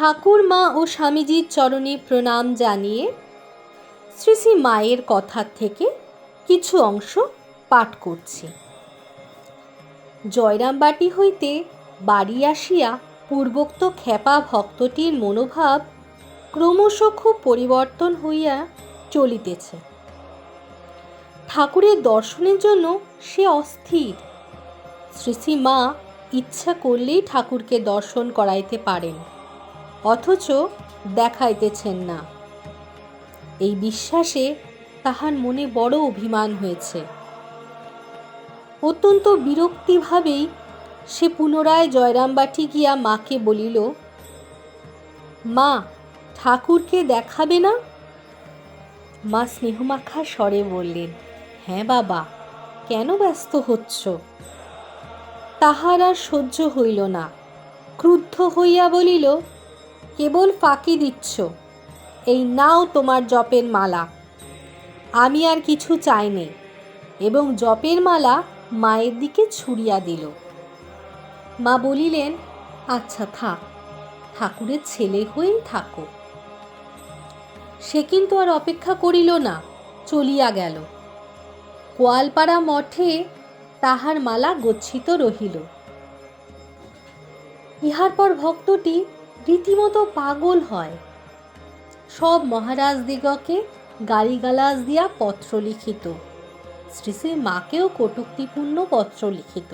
ঠাকুর মা ও স্বামীজির চরণে প্রণাম জানিয়ে শ্রী শ্রী মায়ের কথা থেকে কিছু অংশ পাঠ করছি। জয়রামবাটি হইতে বাড়ি আসিয়া পূর্বোক্ত খ্যাপা ভক্তটির মনোভাব ক্রমশ খুব পরিবর্তন হইয়া চলিতেছে। ঠাকুরের দর্শনের জন্য সে অস্থির। শ্রী শ্রী মা ইচ্ছা করলেই ঠাকুরকে দর্শন করাইতে পারেন, অথচ দেখাইতেছেন না। এই বিশ্বাসে তাহার মনে বড় অভিমান হয়েছে। অত্যন্ত বিরক্তিভাবেই সে পুনরায় জয়রামবাটি গিয়া মাকে বলিল, মা, ঠাকুরকে দেখাবে না? মা স্নেহমাখা স্বরে বললেন, হ্যাঁ বাবা, কেন ব্যস্ত হচ্ছ? তাহার আর সহ্য হইল না। ক্রুদ্ধ হইয়া বলিল, কেবল ফাঁকি দিচ্ছ। এই নাও তোমার জপের মালা, আমি আর কিছু চাই নে। এবং জপের মালা মায়ের দিকে ছুড়িয়া দিল। মা বলিলেন, আচ্ছা থাক, ঠাকুরের ছেলে হয়েই থাকো। সে কিন্তু আর অপেক্ষা করিল না, চলিয়া গেল। কোয়ালপাড়া মঠে তাহার মালা গচ্ছিত রহিল। ইহার পর ভক্তটি রীতিমতো পাগল হয়। সব মহারাজদিগকে গালিগালাজ দিয়া পত্র লিখিত, শ্রী শ্রী মাকেও কটূক্তিপূর্ণ পত্র লিখিত।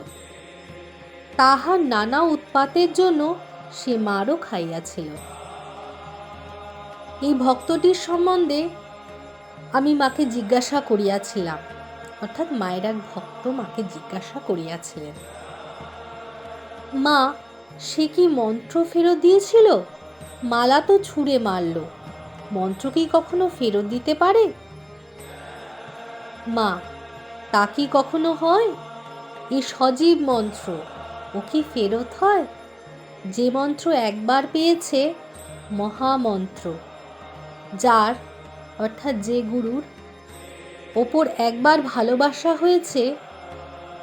তাহার নানা উৎপাতের জন্য সে মারও খাইয়াছিল। এই ভক্তটির সম্বন্ধে আমি মাকে জিজ্ঞাসা করিয়াছিলাম, অর্থাৎ মায়ের এক ভক্ত মাকে জিজ্ঞাসা করিয়াছিলেন, মা, সে কি মন্ত্র ফেরত দিয়েছিল? মালা তো ছুঁড়ে মারল, মন্ত্র কি কখনো ফেরত দিতে পারে? মা, তা কি কখনো হয়? এ সজীব মন্ত্র, ও কি ফেরত হয়? যে মন্ত্র একবার পেয়েছে, মহামন্ত্র, যার অর্থাৎ যে গুরুর ওপর একবার ভালোবাসা হয়েছে,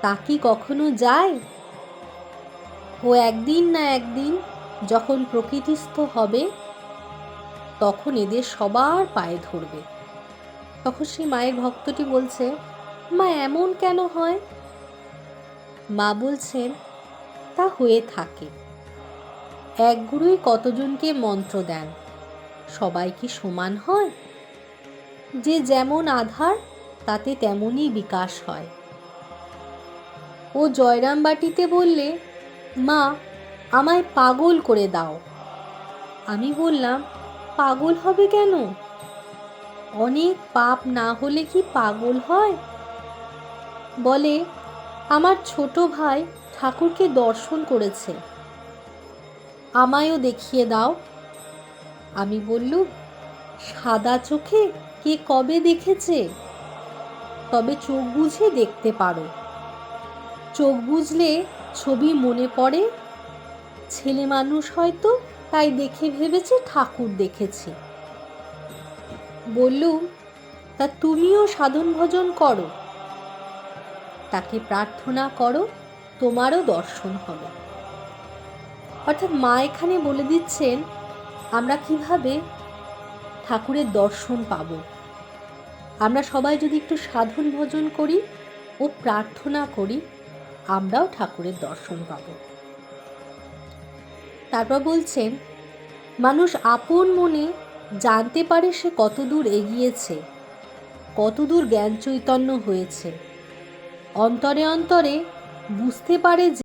তা কি কখনো যায়? ও একদিন না একদিন যখন প্রকৃতিস্থ হবে, তখন এদের সবার পায়ে ধরবে। তখন সেই মায়ের ভক্তটি বলছে, মা, এমন কেন হয়? মা বলছেন, তা হয়ে থাকে। এক গুরুই কতজনকে মন্ত্র দেন, সবাই কি সমান হয়? যে যেমন আধার, তাতে তেমনই বিকাশ হয়। ও জয়রামবাটিতে বললে, মা, আমায় পাগল করে দাও। আমি বললাম, পাগল হবে কেন? অনেক পাপ না হলে কি পাগল হয়? বলে, আমার ছোট ভাই ঠাকুরকে দর্শন করেছে, আমায়ও দেখিয়ে দাও। আমি বললুম, সাদা চোখে কে কবে দেখেছে? তবে চোখ বুঝে দেখতে পারো। চোখ বুঝলে ছবি মনে পড়ে। ছেলে মানুষ হয়তো তাই দেখে ভেবেছে ঠাকুর দেখেছি। বললুম, তা তুমিও সাধন ভজন করো, তাকে প্রার্থনা করো, তোমারও দর্শন হবে। অর্থাৎ মা এখানে বলে দিচ্ছেন, আমরা কিভাবে ঠাকুরের দর্শন পাব। আমরা সবাই যদি একটু সাধন ভজন করি ও প্রার্থনা করি, আমরাও ঠাকুরের দর্শন পাব। তারপর বলছেন, মানুষ আপন মনে জানতে পারে সে কতদূর এগিয়েছে, কতদূর জ্ঞান চৈতন্য হয়েছে। অন্তরে অন্তরে বুঝতে পারে